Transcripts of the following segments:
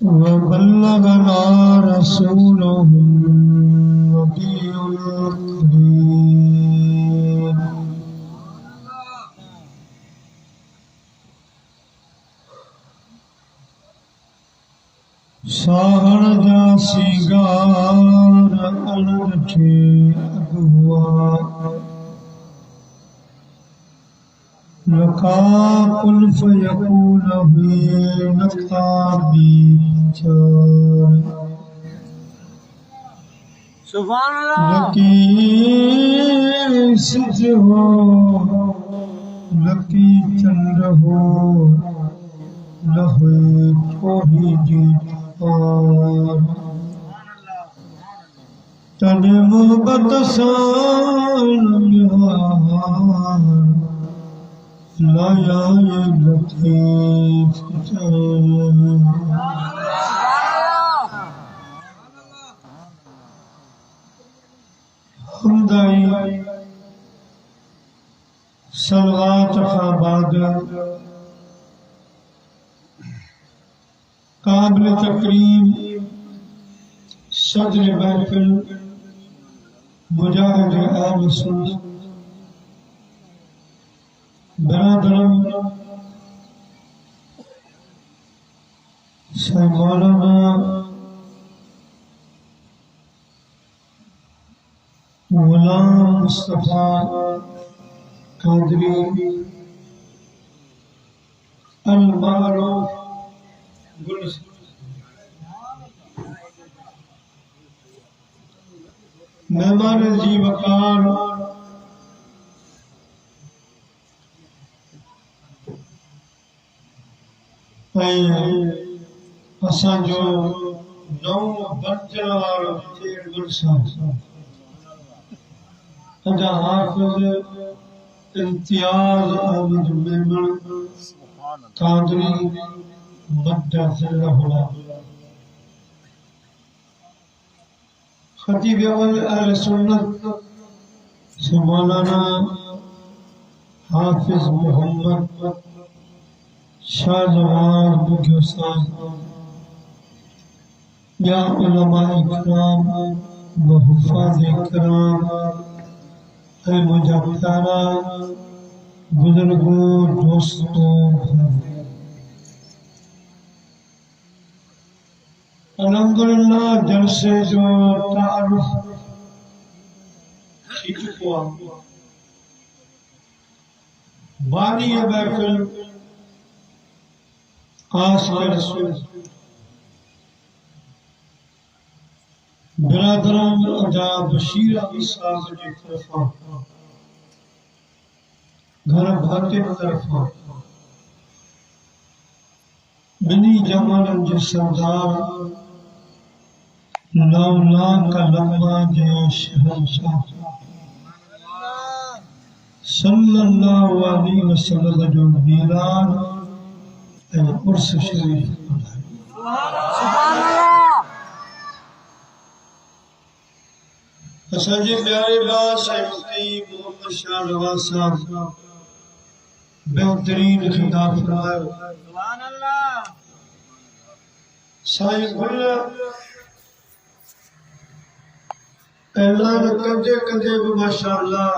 وبلغنا رسوله النبي الكريم साहण जा सिंगार अनरखे अगुआ लका कुल फयकून हुए नका बीचार सुभान अल्लाह लकी सिज हो लकी चंद्र हो लहे छोही जी और तने मोहब्बत सान बिहार लाया ये लतीफ हमदाई सलवात खाबाद काबिल तकरीम सदर महफिल मुजाहिद अहल सुन्नत बरादरम शाह मौलाना गुलाम मुस्तफा कादरी अल मारूफ मेहमान जी वकार असांजो नओं बर्तन वारो चेर गुलसा अजा हाफ़िज़ इम्तियाज़ अहमद मेमन कादरी मद्दज़िल्लहुल्लाह खतीब अव्वल अहले सुन्नत से मौलाना हाफिज मोहम्मद शाहनवाज मुख्य उस्ताद या उलमा इकराम व हुफ़ाज़ इकराम ऐ मुझे प्यारा बुजुर्गों दोस्तों अल्हम्दुलिल्लाह जलसे जो तारुफ ठीक हुआ बानी महफिल खास कर बिरादरान अजा बशीर अली साहब जी तरफा घर भाते तरफा बिनी जमानन जे सरदार लौला कलमा जे शहंशाह सल्लल्लाहु अलैहि वसल्लम जो मीरान ए उर्स शरीफ सुभान अल्लाह असांजे प्यारे बात साईं मुफ्ती मोहम्मद शाह नवाज़ साहब बेहतरीन खिताब फरमायो सुभान अल्लाह साईं गुल ऐलान कंदे कंदे भी माशाअल्लाह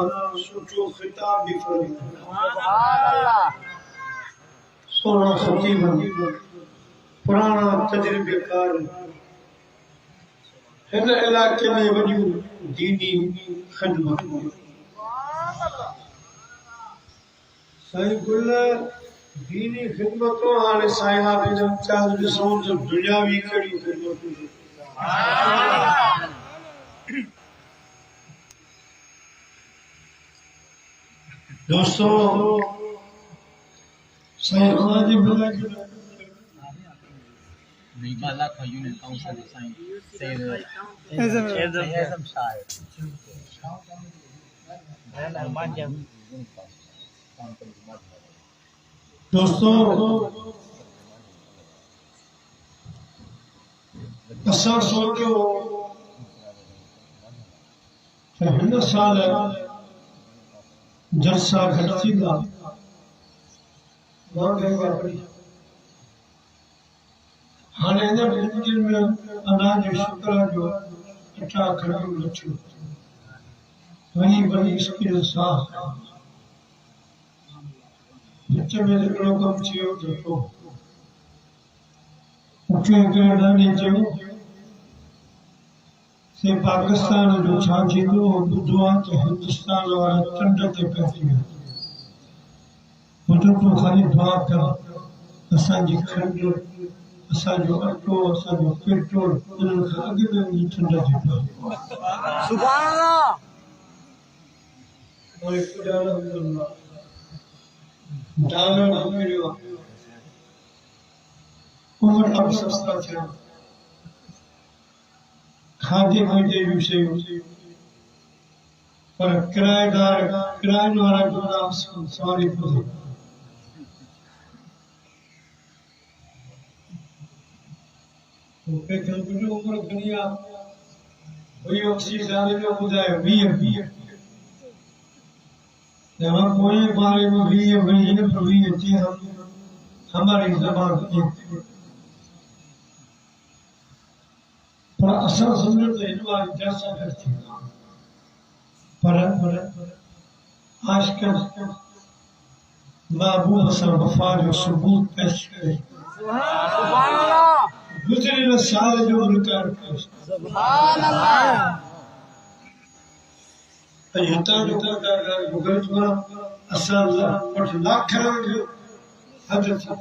सुठो खिताब भी फरमायो सुभान अल्लाह सोना खतीब पुराना तजर्बेकार हिन इलाके में वॾियूं दीनी ख़िदमत साईं गुल दीनी ख़िदमतों हाणे साईं हाफ़िज़ इम्तियाज़ ॾिसूं त दुनियावी कहिड़ियूं ख़िदमतूं दोस्तों साईं हमारी भलाई Malak Unit Council signed say Azam Shah. दोस्तों असां सोचियो त हिन साल जलसा घटि थींदा हाणे हिन जिंदगी में अल्लाह जे शुक्र जो अटा खड़ियूं लथियूं वही बड़ी स्किल साह विच में हिकिड़ो कमु थियो त पोइ मूंखे हिकिड़े ॾाॾे चयो से पाकिस्तान जो छा थींदो ॿुधो आहे त हिंदुस्तान वारा चंड ते पिया थी विया पुट तूं ख़ाली दुआ कर असांजी खंड असांजो अटो असांजो पेट्रोल उन्हनि खां अॻु में वञी चंड ते पियो सुभान अल्लाह और डॉलर मिलियो उमर अब सस्ता थिया खाधे पीते जूं शयूं पर किराए वारा जोड़ा सवारी पुॼे उमर घणी आहे 80 साल जो ॿुधायो 20 जहाँ कोई बारे में भी ये वही है प्रभु थी हमारी जबान एक पर असर समझ तो इन बार जैसा करती पर आजकल महबूब असल वफा जो सबूत पेश करे सुभान अल्लाह गुजरे साल जो रिकॉर्ड पेश सुभान अल्लाह हितां जो गुजरात में असां लाख जो हद थी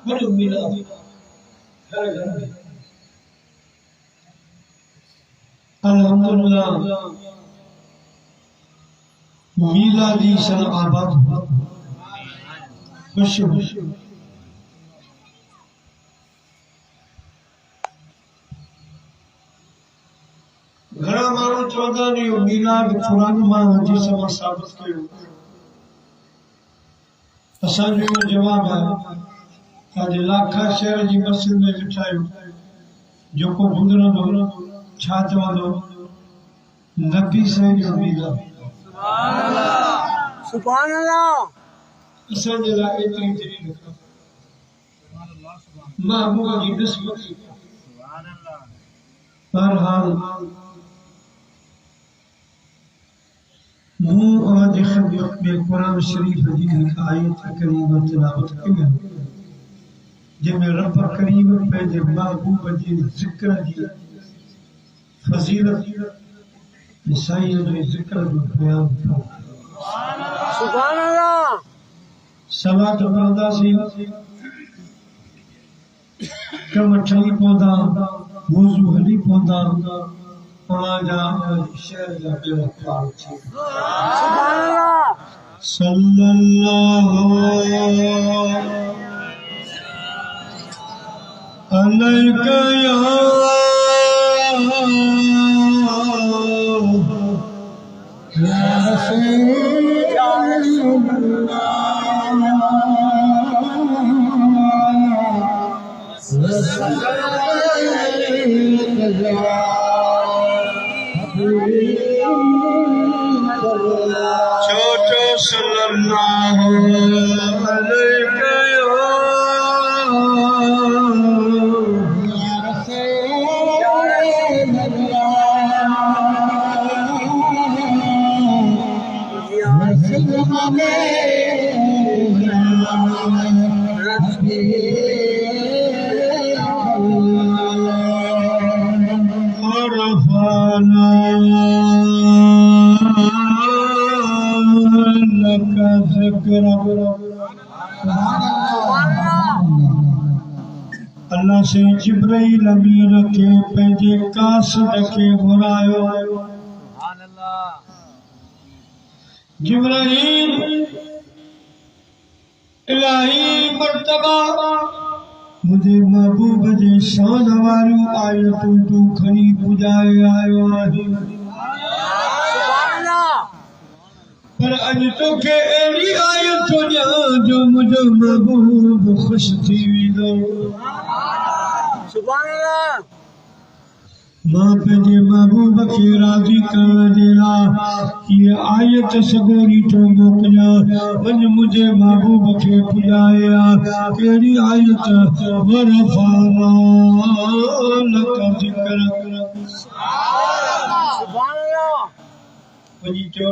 वॾो मिलाद हर घर में अल्हम्दुलिल्लाह मिलादी सन आबाद खुश घणा माण्हू चवंदा आहिनि इहो मीलाद क़ुरान मां हदीस मां साबित कयो असांजो इहो जवाबु आहे त अॼु लाखा शहर जी मस्जिद में वेठा आहियूं जेको गुज़रंदो छा चवंदो नबी साईं जो मीलाद सुभान अल्लाह असांजे लाइ एतिरी दलील महबूब जी निस्बत बहरहाल आज खिदमत में कुरान शरीफ जी एक आयत करीम तिलावत कई जंहिंमें रब करीम पंहिंजे महबूब जे ज़िक्र जी फज़ीलत साईं जे ज़िक्र जो बयान कयो सुभान अल्लाह सलात पढ़ंदासीं कम ठही पवंदा वज़ू हली पवंदा शहर जा बेड़ा पार थी सुभान अल्लाह सल्लल्लाहु अलैका या छोटो सल्लल्लाहु अलैका अल्लाह से जिब्राइल अमीन के पंहिंजे कासिद के घुरायो सुभान अल्लाह जिब्राइल इलाही मर्तबा मुझे महबूब जे शान वारी आयतूं तूं खणी पुॼाए आयो आहे पर अॼु तोखे अहिड़ी आयत ॾियां जो मुंहिंजो महबूब ख़ुशि थी वेंदो सुभान अल्लाह मां पंहिंजे महबूब खे राज़ी करण जे लाइ ये आयत सगोरी तो मोकिलिया वञ मुंहिंजे महबूब खे पुॼाए आ कहिड़ी आयत वरफ़ाना लक ज़िक्र सुभान अल्लाह वञी चयो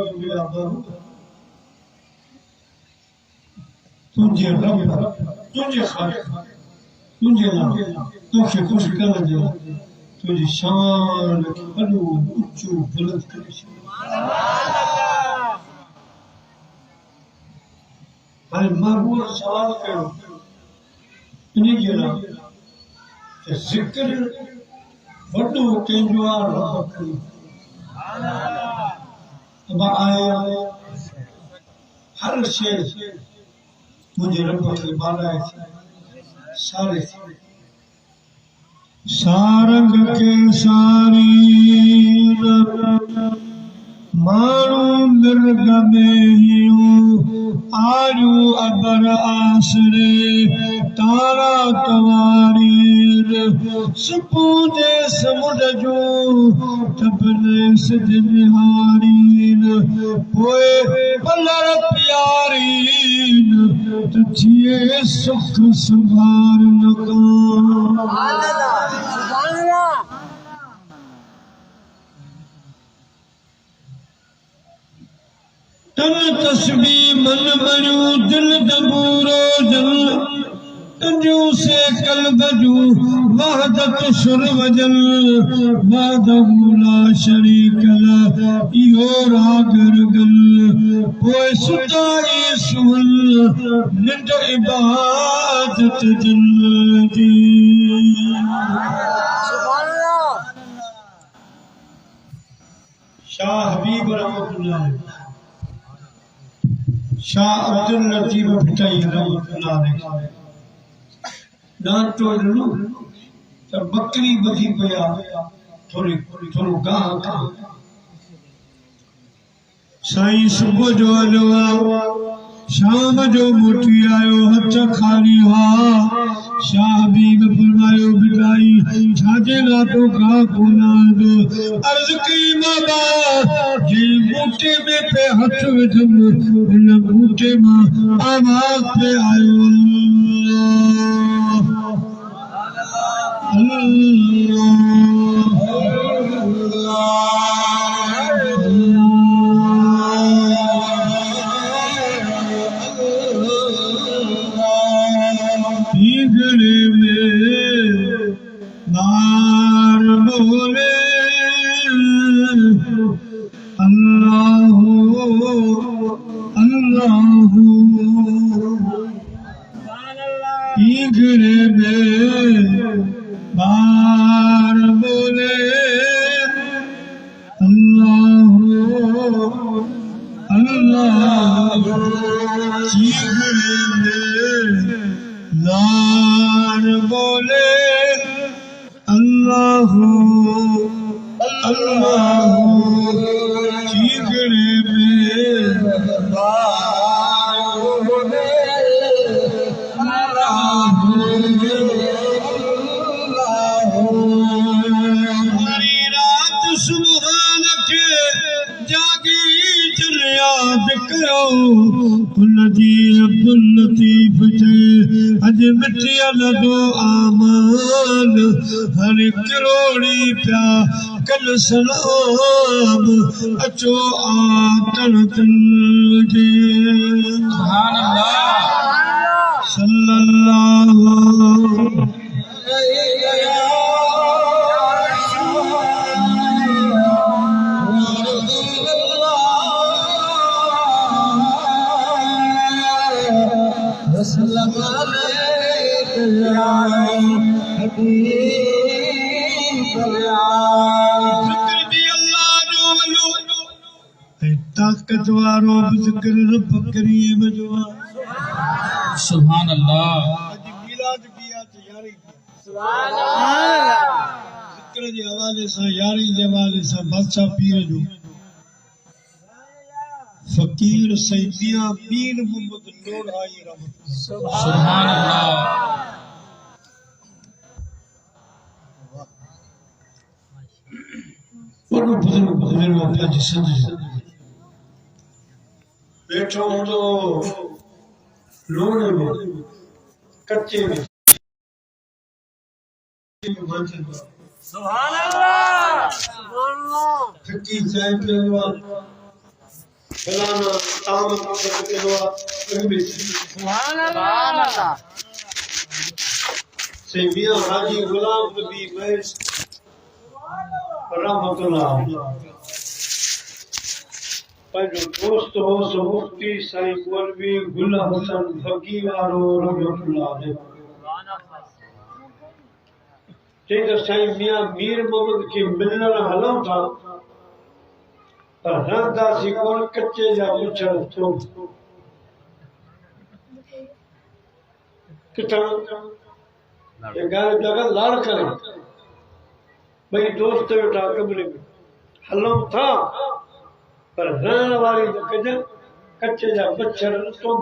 तुंहिंजे रब तुंहिंजे ख़ालिक़ तुंहिंजे लाइ तोखे ख़ुशि करण जे लाइ तुंहिंजी शान खे वॾो ऊचो बुलंद करे छॾियो हाणे महबूब सवाल कयो इन जे लाइ त ज़िक्र वॾो कंहिंजो आहे रब कयो अबा आया हर शइ मुझे रब के बालाए सारे सारंग के सारी मारू मिर्ग में हियो आरू अबर आसरे तारा तवारी सपूदे समुद्र जो तबने सिद निहारीन पोए पलर प्यारीन तुझे सुख संभार लगा सुभान अल्लाह तन तस्बी मन बणियो दिल दबूरो जल तंजू से कल्ब जू वहदत सुर वजल वहदहू ला शरीक ला इहो रागर गल पोइ सुताई सुहल निंड इबादत जल्दी सुभान अल्लाह शाह हबीब रहमतुल्लाह शाह अब्दुल लतीफ भटाई रहमतुल्लाह डांटो ॾिनो त बकरी ॿधी पिया थोरो गाह खा साईं सुबुह जो हलियो शाम जो मोटी आयो हथ खाली हुआ शाह हबीब फरमायो बिटाई छाजे लातो गाह कोन अर्ज़ कई बाबा जे बूटे में पे हथ विधम हिन बूटे मां आवाज़ पे आयो भीगड़े में बार बोले अल्लाह अल्लाह भीगड़े में बार बोले अल्लाह अल्लाह भीगड़े में लार बोले अल्लाह अल्लाह चीगड़े में बार बोले अल्लाह हरी रात सुबहान के जागी चल याद करो उनजी अब्दुल लतीफ थे अज मिटिया लदो आमान हर करोड़ी प्या कल सलाम अचो आतन तन जे सुभान अल्लाह सल्लल्लाहु ताकत वारो ज़िक्र रब करीम जो सुभान अल्लाह अज मिलाद किया तो यारी सुभान अल्लाह ज़िक्र जे हवाले सां यारी जे हवाले सां बादशाह पीर जो फकीर सैयदिया पीर मोहम्मद लोढ़ाई रहमत सुभान अल्लाह वॾो बुज़ुर्ग गुज़रियो आहे पंहिंजी सिंध बैठो हूंदो लोणे में कच्चे में सुभान अल्लाह सुभान अल्लाह फिकी चाय पियो आहे फलाना ताम पियो आहे सुभान अल्लाह से मियां हाजी गुलाम नबी महस रहमतुल्लाह पंहिंजो दोस्त हो सो मुफ्ती साईं मौलवी गुल हसन फकी वारो रहमतुल्लाह चई त साईं मियां मीर मोहम्मद खे मिलण हलूं था पर रहंदासीं कोन कच्चे जा पुछड़ थो किथां ये ॻाल्हि लॻा लाड़ करे ॿई दोस्त वेठा कमरे में हलूं था पर रहण वारी न कजनि कच्चे जा मच्छर तो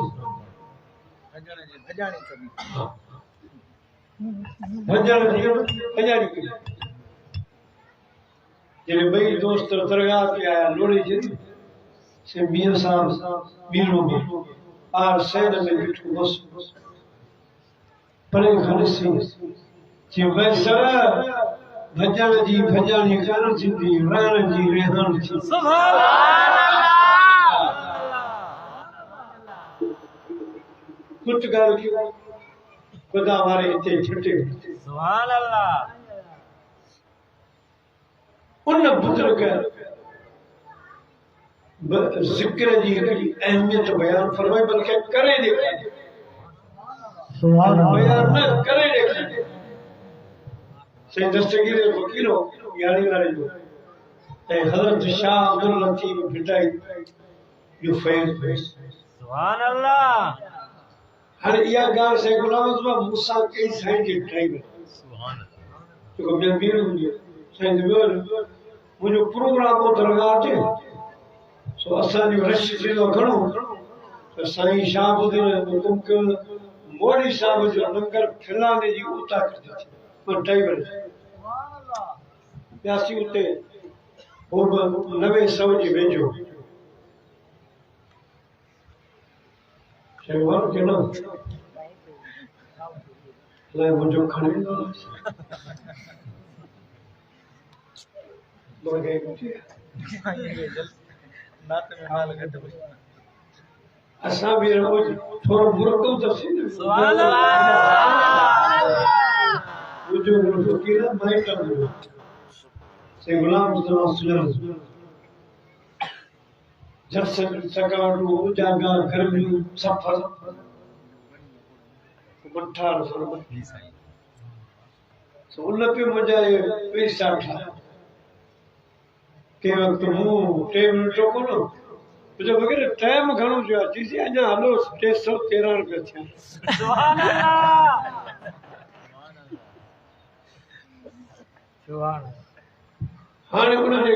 भॼण जी अजाणी कई जॾहिं ॿई दोस्त दरगाह ते आया लोड़ी जॾहिं से मियां साहब बीरो में आर सैन में ॾिठो बसि परे खां ॾिसी चयो भई सर भॼण जी भॼाणी कान थींदी रहण जी रहण थी सुभान कुझु ॻाल्हि कयो खुदा वारे हिते छुटे सुभान अल्लाह उन बुजुर्ग ज़िक्र जी अहमियत बयान फरमाई बल्कि करे ॾेखारी बयान न करे ॾेखारी से दस्तगीर वकील हो यानी वारे जो ऐं हज़रत शाह अब्दुल लतीफ़ भिटाई जो फैज़ सुभान अल्लाह हर इहा ॻाल्हि से गुलाम मूंसां कई साईं जी ठाही सुभान अल्लाह जेको ॿिया बीर हुजे साईं जो मुंहिंजो प्रोग्राम हो दरगाह ते सो असांजो रश थींदो घणो त साईं शाहबुद्दीन हुकुम कयो मोदी साहब जो लंगर फलाणे जी उता कढी मां ठाही वरिती वियासीं उते हो बि 900 जी वेझो चयो वञ के न अलाए मुंहिंजो खणी वेंदो असां बि रोज़ थोरो मुर्को त थींदो सुभान अल्लाह मुंहिंजो फकीर माइट हुयो से गुलाम मुस्तफा जब सकाडू जागा गर्मियूं सफर मठा सो उन पे मुंहिंजा पैसा ठाहिया के वक़्तु मूं 3 मिनट कोन मुंहिंजो वग़ैरह टाइम घणो थियो आहे चईसीं अञा हलो 313 रुपया थिया सुभान अल्लाह सुभान हाणे उनजे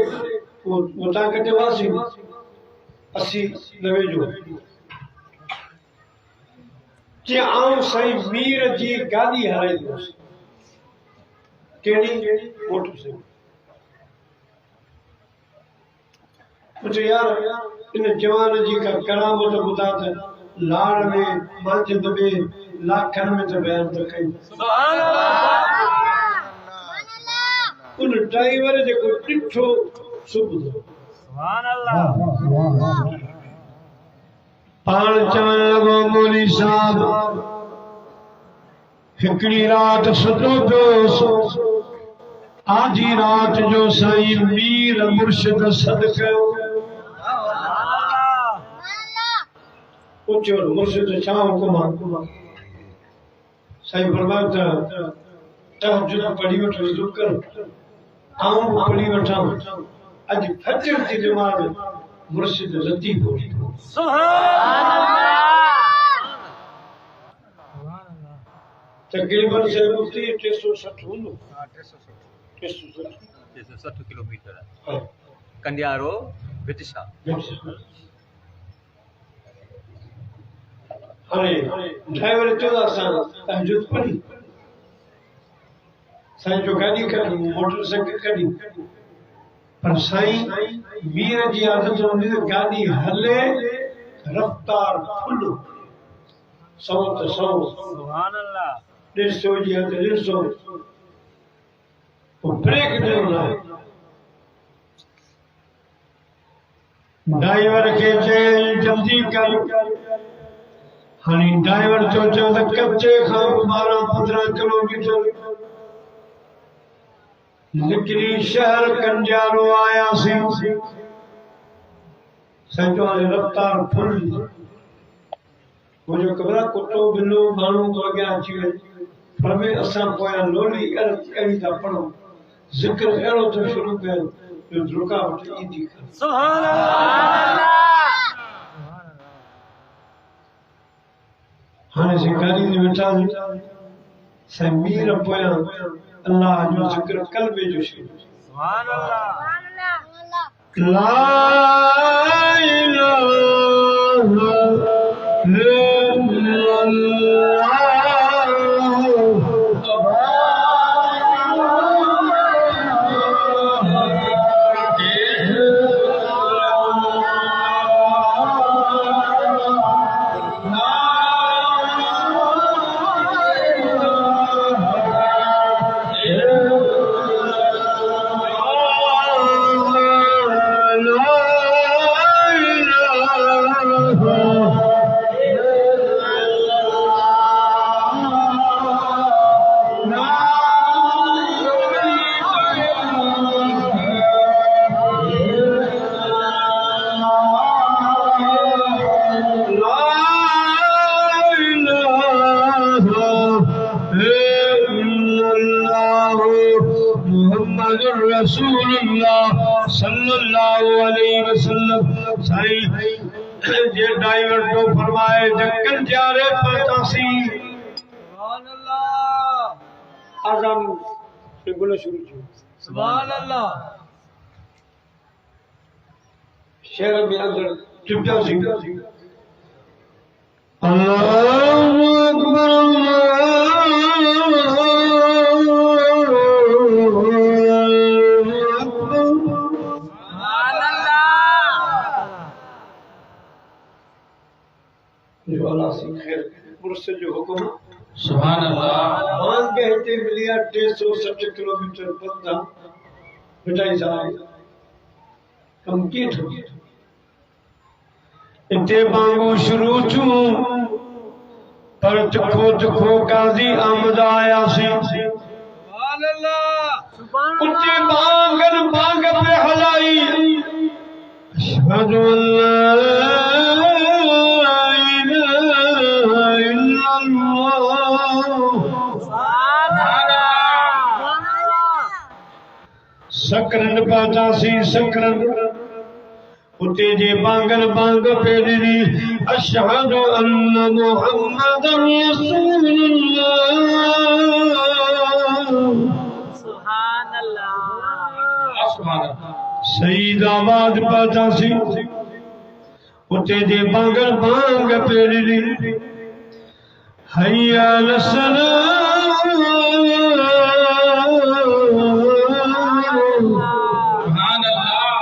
उतां कटियोसीं 80-90 जो जे आऊं साईं मीर जी गाॾी हलाईंदुसि कहिड़ी मोटरसाइकिल कुझु यार इन जवान जी का करामत ॿुधा त लाड़ में मंझंदि में लाखनि में त बयान त कई सुभान अल्लाह उन ड्राइवर जेको ॾिठो सुबुह सुभान अल्लाह पाण चवण लॻो मौली साहब हिकिड़ी राति सुतो पियो आधी रात जो साईं मीर मुर्शिद सद कयो पुछो मुर्शिद छा हुकुम आहे साईं फरमायो त तहज्जुद पढ़ी वठो वज़ू कर आऊं बि पढ़ी वठां अॼु फजर जी नमाज़ मुर्शिद लतीफ़ पढ़ी सुभान अल्लाह तकरीबन से मुफ्ती 360 हूंदो 360 किलोमीटर हाँ। कंडियारो विदिशा हाणे ड्राइवर चयो असां तहज्जुद पढ़ी साईं जो गाॾी कढी मोटरसाइकिल कढी पर साईं मीर जी आदत होंदी त गाड़ी हले रफ्तार फुल 100 त 100 सुभान अल्लाह 150 जी त 150 तो ब्रेक न होला ड्राइवर के चए जल्दी कर हाणे ड्राइवर चयो त कच्चे खां 12-15 किलोमीटर निकरी शहर कंजारो आयासीं सजो रफ्तार फुल मुझे ख़बर कुत्तो बिल्लो माण्हू अॻियां अची वञे पर में असां पोयां लोली कई था पढ़ो ज़िक्र अहिड़ो त शुरू कयो जो रुकावट ईंदी कान्हे सुभान अल्लाह हाणे से गाड़ी में वेठासीं साईं मीर पोयां अल्लाह जो ज़िक्र कल्बे जो शुरू सुभान अल्लाह ला इलाहा रसूलुल्लाह सल्लल्लाहु अलैहि वसल्लम साईं जे ड्राइवर तो फरमाए दक्कन जारे पतासी सुभान अल्लाह आजान से बोलो शुरू कियो सुभान अल्लाह शहर में अंदर चुपचाप सी अल्लाहु अकबर जो हुकुम सुभान अल्लाह मान के हिते मिलिया 360 किलोमीटर पंधा मिटाई जाए कम की ठगी इते मांगो शुरू चूं पर चखो काजी आमद आया सी सुभान अल्लाह उच्चे बांग पे हलाई अशहदु सकरन पातासी सकरन उते जे बांग पेरी अशहदु अन्न मुहम्मदर रसूलुल्लाह सुभान अल्लाह सुभान अल्लाह सईदाबाद पातासी उते जे बांग पेरी हैया लसलाम सुभान अल्लाह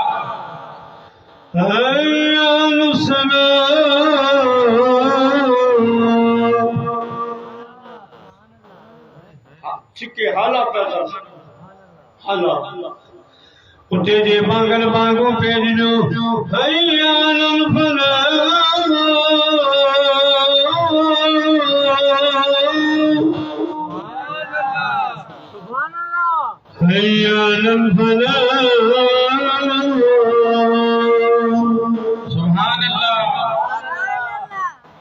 हैया लसलाम छिके हाला पैदा हाला उते जे बांगो पेरियो हैया लफलाम हैया लफलाम सुभान अल्लाह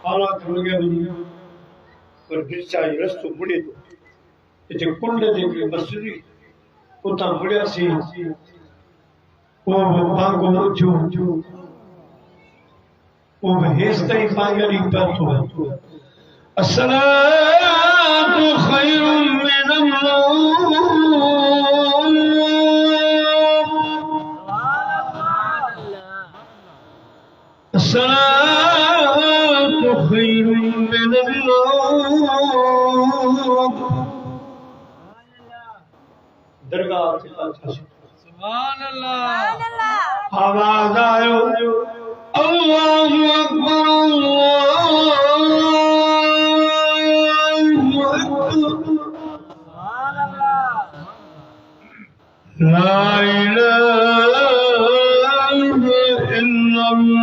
हाला कर गया पर बिचारी रस्तो मुड़े तो इते कुंड जे मस्जिद उता मुड़िया सी ओ बांगो उठो ओ हेस ताई पांगरी पतो अस्सलातु खैरुम मिनल्लाह अस्सलातु खैरुम मिनल्लाह दरगाह के पास सुभान अल्लाह आवाज आयो अल्लाहु अकबर अल्लाहु अकबर सुभान अल्लाह ला इलाहा इल्लल्लाह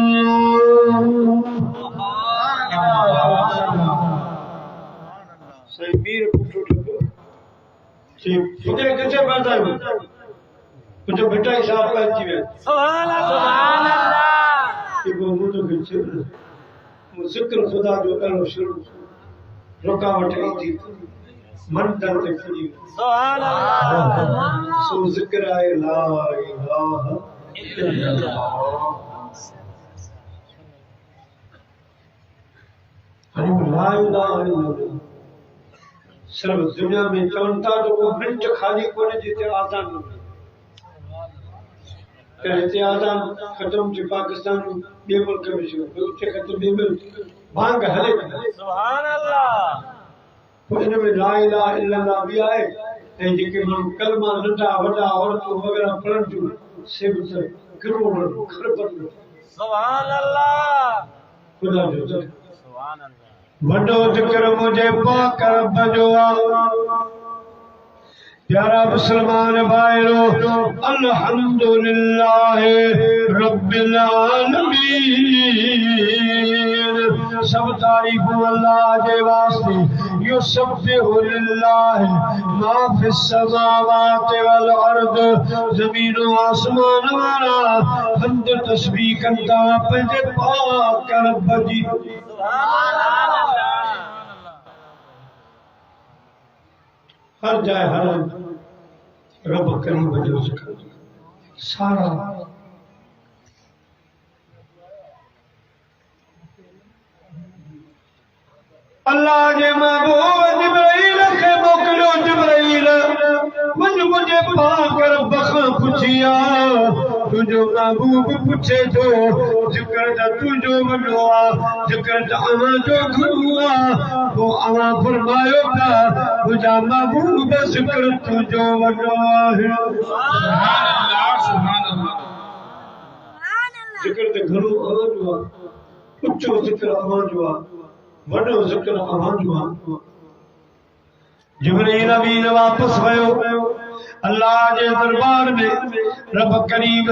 सही मीर पुटो ठको सी फुके कचे पड़ता है मुझे बेटा हिसाब कर जीवे सुभान अल्लाह कि वो मुझे बिल्कुल जिक्र खुदा जो करो शुरू रुकावट आई थी मन दर्द खुली सुभान अल्लाह सो जिक्र आए ला इलाहा इल्लल्लाह हरि ला इलाहा इल्लल्लाह सर्व दुनिया में चवंता तो वो मिनट खाली कोने जिते आजान न कहते आजान खत्म थी पाकिस्तान बे मुल्क में जो उते खत्म बे मुल्क भांग हले सुभान अल्लाह इन में ला इलाहा इल्लल्लाह भी आए ऐं जेके माण्हू कलमा नंढा वॾा औरतूं वग़ैरह पढ़नि थियूं से बि त करोड़नि खरबनि सुभान अल्लाह ख़ुदा जो ज़िक्र सुभान अल्लाह वॾो ज़िक्र मुंहिंजे पाक रब जो आहे प्यारा मुस्लमान भाइरो अल्हम्दुलिल्लाह रब्बिल आलमीन सब तारीफ़ूं अल्लाह जे वास्ते युसब्बिहु लिल्लाह मा फिस समावाति वल अर्द ज़मीन व आसमान वारा हम्द तस्बीह कंदा पंहिंजे पाक रब जी हर जाए हर रब करीम जो जिक्र सारा अल्लाह जे महबूब जिब्राइल खे मोकिलियो जिब्राइल मुझे पाक रब खां पुछिया तुझो महबूब पूछे थो जिक्र त तुझो वॾो आहे जिक्र त अवां जो गुरु आहे पोइ अवां फरमायो था तुंहिंजा महबूब जिक्र तुझो वॾो आहे सुभान अल्लाह जिक्र त घणो अवां जो आहे ऊचो जिक्र अवां जो आहे वॾो जिक्र अवां जो आहे जिब्राइल अमीन वापस वियो अल्लाह जे दरबार में रब करीम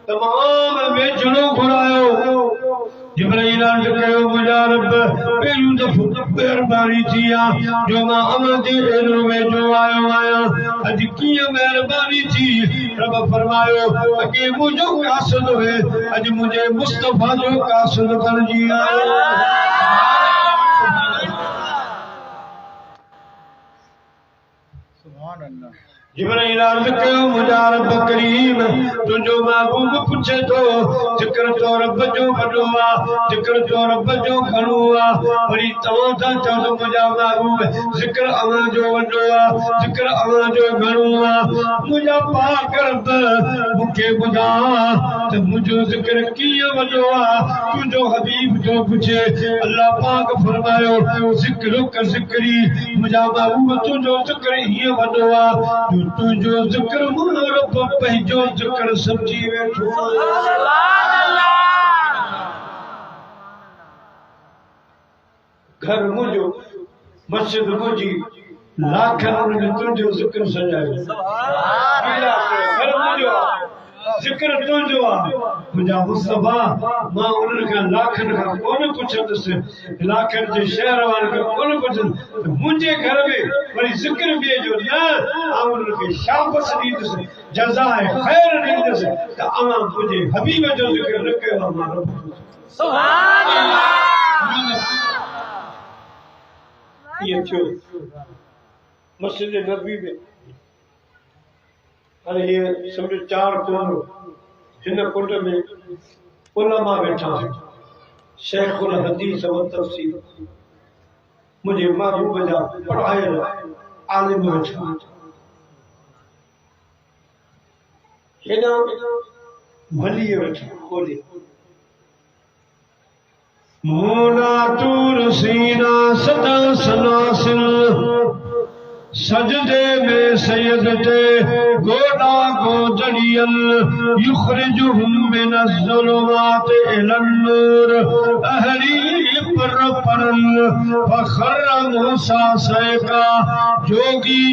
तमाम वेझड़ो घुरायो जिब्राइल अर्ज़ कयो मुंहिंजा रब पहिरियों दफ़ो महिरबानी थी आहे जो मां अवां जे एॾो वेझो आयो आहियां अॼु कीअं महिरबानी थी रब फरमायो अॻे मुंहिंजो कासिद हुए अॼु मुंहिंजे मुस्तफ़ा जो कासिद बणिजी आयो सुभान अल्लाह जिब्राइल अर्ज़ कयो मुंहिंजा रब करीम तुंहिंजो महबूब पुछे थो जिक्र तो रब जो वॾो आहे जिक्र तो रब जो घणो आहे वरी तव्हां था चओ त मुंहिंजा महबूब जिक्र अवां जो वॾो आहे जिक्र अवां जो घणो आहे मुंहिंजा पाक रब मूंखे ॿुधा त मुंहिंजो जिक्र कीअं वॾो आहे तुंहिंजो हबीब जो पुछे अल्लाह पाक फरमायो जिक्र कर जिक्री मुंहिंजा महबूब तुंहिंजो जिक्र हीअं वॾो आहे तुझो जिक्र मुंहिंजो रब पंहिंजो जिक्र समझी वेठो घर मुंहिंजो मस्जिद मुंहिंजी लाखनि में तुंहिंजो जिक्र सजायो घर मुंहिंजो जिक्र तुंहिंजो आहे मुंहिंजा मुस्तफ़ा मां उन्हनि खां लाखनि खां कोन पुछंदुसि लाखनि जे शहर वारनि खां कोन पुछंदुसि मुंहिंजे घर में वरी जिक्र ॿिए जो न आउं उन्हनि खे शाबस ॾींदुसि जज़ाए ख़ैर ॾींदुसि त अवां मुंहिंजे हबीब जो जिक्र न कयो आहे मां रब सुभान अल्लाह इहो थियो मस्जिद नबी में हाणे हीअ सम्झो 4 कुंड हिन कुंड में उलमा वेठा शेखुल हदीस व तफसीर मुंहिंजे महबूब जा पढ़ायल आलिम वेठा हेॾा भलीअ वेठा खोले मोना तूर सीना सदा सनासिल सजदे में सैयद ते गोदा को जड़ियल युखरिजुहुम मिनज़्ज़ुलुमात इलन नूर अहली पर परल फखर मूसा सैका जोगी